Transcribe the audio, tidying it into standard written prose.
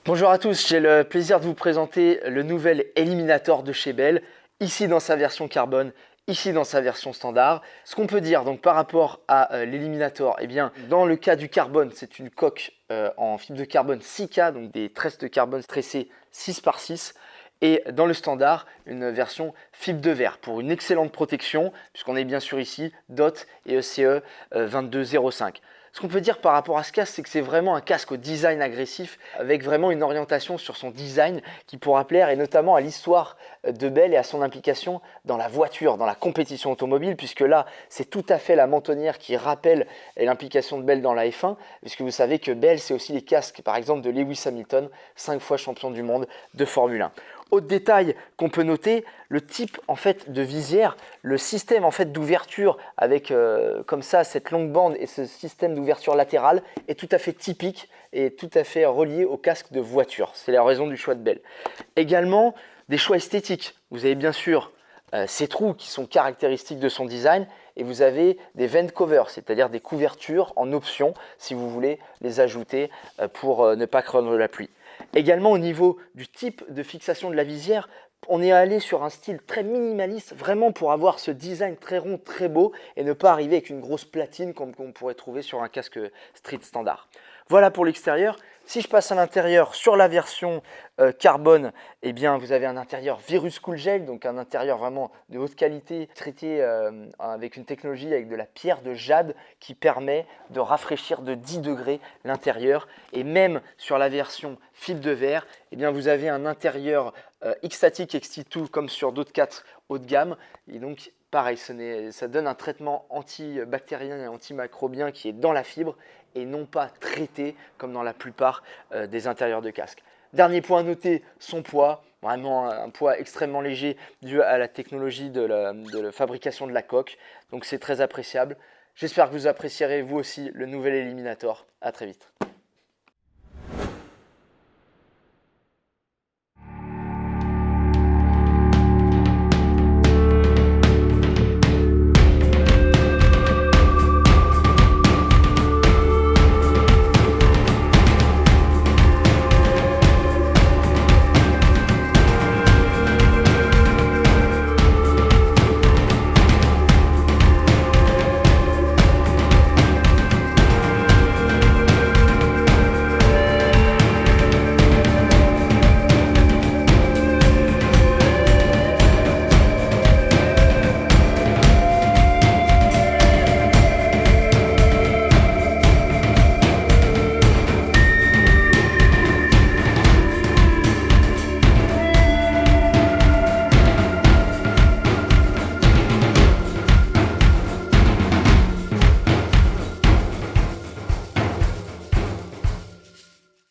Bonjour à tous, j'ai le plaisir de vous présenter le nouvel Eliminator de chez Bell, ici dans sa version carbone, ici dans sa version standard. Ce qu'on peut dire donc par rapport à l'Eliminator, eh bien dans le cas du carbone, c'est une coque en fibre de carbone 6K, donc des tresses de carbone tressées 6 par 6. Et dans le standard, une version fibre de verre pour une excellente protection, puisqu'on est bien sûr ici DOT et ECE 2205. Ce qu'on peut dire par rapport à ce casque, c'est que c'est vraiment un casque au design agressif, avec vraiment une orientation sur son design qui pourra plaire, et notamment à l'histoire de Bell et à son implication dans la voiture, dans la compétition automobile, puisque là, c'est tout à fait la mentonnière qui rappelle l'implication de Bell dans la F1, puisque vous savez que Bell, c'est aussi les casques, par exemple, de Lewis Hamilton, 5 fois champion du monde de Formule 1. Autre détail qu'on peut noter, le type en fait de visière, le système en fait d'ouverture avec comme ça cette longue bande et ce système d'ouverture latérale est tout à fait typique et tout à fait relié au casque de voiture. C'est la raison du choix de Bell. Également des choix esthétiques. Vous avez bien sûr ces trous qui sont caractéristiques de son design et vous avez des vent covers, c'est-à-dire des couvertures en option si vous voulez les ajouter pour ne pas craindre la pluie. Également au niveau du type de fixation de la visière, on est allé sur un style très minimaliste, vraiment pour avoir ce design très rond, très beau et ne pas arriver avec une grosse platine comme on pourrait trouver sur un casque street standard. Voilà pour l'extérieur. Si je passe à l'intérieur, sur la version carbone, eh bien, vous avez un intérieur Virus Cool Gel, donc un intérieur vraiment de haute qualité, traité avec une technologie avec de la pierre de jade qui permet de rafraîchir de 10 degrés l'intérieur. Et même sur la version fibre de verre, eh bien, vous avez un intérieur X-Static XT2 comme sur d'autres 4 haut de gamme. Et donc, pareil, ça donne un traitement antibactérien et antimicrobien qui est dans la fibre et non pas traité comme dans la plupart des intérieurs de casque. Dernier point à noter, son poids, vraiment un poids extrêmement léger dû à la technologie de la fabrication de la coque, donc c'est très appréciable. J'espère que vous apprécierez vous aussi le nouvel Eliminator. À très vite.